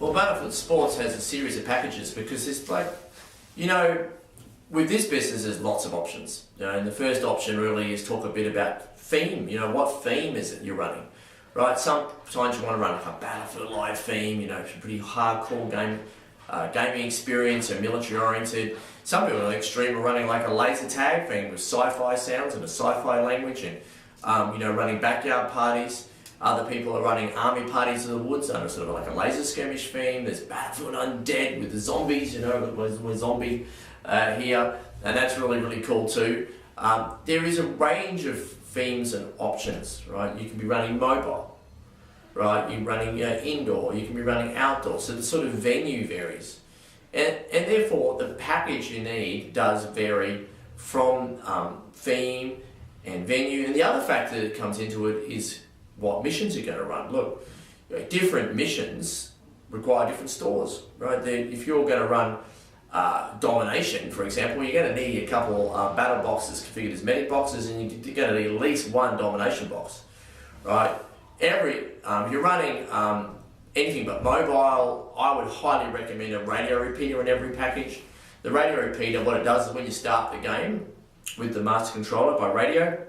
Well, Battlefield Sports has a series of packages because it's like, you know, with this business there's lots of options. You know, and the first option really is talk a bit about theme. You know, what theme is it you're running, right? Sometimes you want to run a Battlefield Live theme. You know, it's a pretty hardcore gaming experience and military oriented. Some people are extreme are running like a laser tag thing with sci-fi sounds and a sci-fi language and you know, running backyard parties. Other people are running army parties in the woods under sort of like a laser skirmish theme. There's Battlefield Undead with the zombies, you know, we're zombie here, and that's really, really cool too. There is a range of themes and options, right? You can be running mobile, right? You're running indoor, you can be running outdoor, so the sort of venue varies. And therefore, the package you need does vary from theme and venue. And the other factor that comes into it is what missions you're going to run. Look, different missions require different stores, right? If you're going to run domination, for example, you're going to need a couple battle boxes configured as medic boxes, and you're going to need at least one domination box, right? If you're running anything but mobile, I would highly recommend a radio repeater in every package. The radio repeater, what it does is when you start the game with the master controller by radio,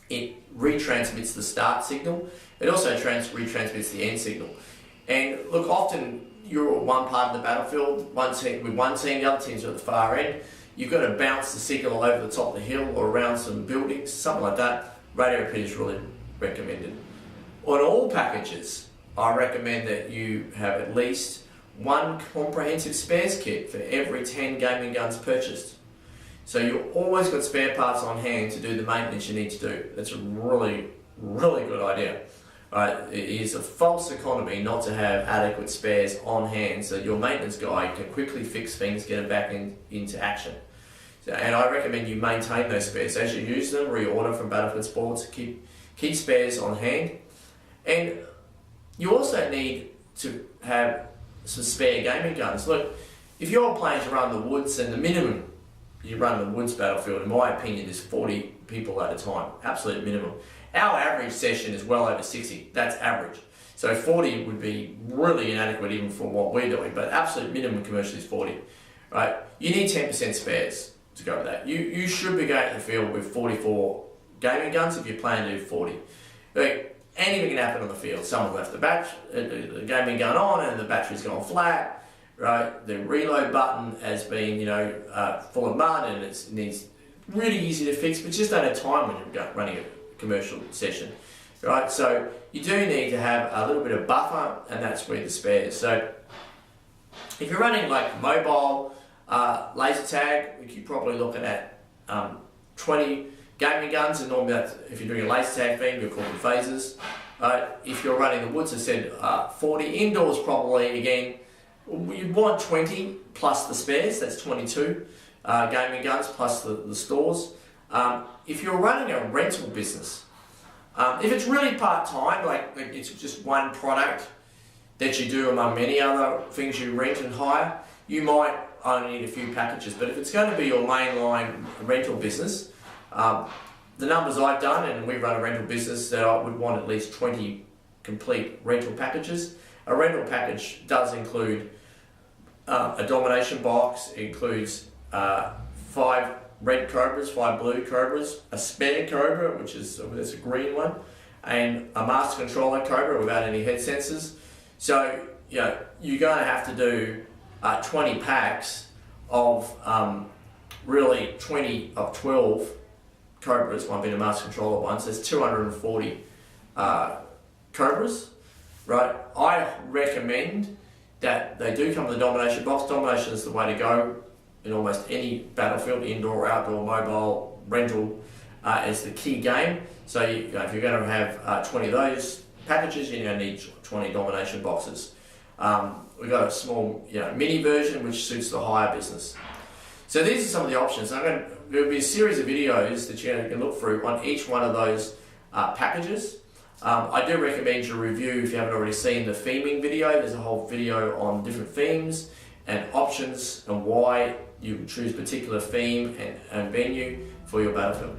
it retransmits the start signal. It also retransmits the end signal. And look, often you're at one part of the battlefield, with one team, the other teams are at the far end. You've got to bounce the signal over the top of the hill or around some buildings, something like that. Radio repeater is really recommended. On all packages, I recommend that you have at least one comprehensive spares kit for every 10 gaming guns purchased. So you've always got spare parts on hand to do the maintenance you need to do. That's a really, really good idea. It is a false economy not to have adequate spares on hand so your maintenance guy can quickly fix things, get them back into action. And I recommend you maintain those spares. As you use them, reorder from Battlefield Sports, keep spares on hand. And you also need to have some spare gaming guns. Look, if you're planning to run the woods, and the minimum you run the woods battlefield, in my opinion, is 40 people at a time, absolute minimum. Our average session is well over 60, that's average. So 40 would be really inadequate even for what we're doing, but absolute minimum commercially is 40, right? You need 10% spares to go with that. You should be going to the field with 44 gaming guns if you plan to do 40. Like, anything can happen on the field. Someone left the gaming gun on and the battery's gone flat, right? The reload button has been, full of mud and it needs really easy to fix, but just don't have time when you're running a commercial session, right? So you do need to have a little bit of buffer, and that's where the spares. So if you're running like mobile laser tag, you're probably looking at 20 gaming guns, and normally that's, if you're doing a laser tag thing, you'll call them phasers. If you're running the woods, I said 40. Indoors probably, again, you'd want 20 plus the spares, that's 22 gaming guns plus the stores. If you're running a rental business, if it's really part-time, like it's just one product that you do among many other things you rent and hire, you might only need a few packages. But if it's going to be your mainline rental business, the numbers I've done, and we run a rental business, that I would want at least 20 complete rental packages. A rental package does include a domination box. It includes 5 red Cobras, 5 blue Cobras, a spare Cobra, which is there's a green one, and a master controller Cobra without any head sensors. So you're going to have to do 20 packs of really 20 of 12 Cobras, one being a master controller one, so there's 240 Cobras, right? I recommend that they do come with a domination box. Domination is the way to go in almost any battlefield, indoor, outdoor, mobile, rental, is the key game. So if you're going to have 20 of those packages, you're going to need 20 domination boxes. We've got a small mini version which suits the hire business. So these are some of the options. There'll be a series of videos that you can look through on each one of those packages. I do recommend you review, if you haven't already seen, the theming video. There's a whole video on different themes and options and why you choose particular theme and venue for your battlefield.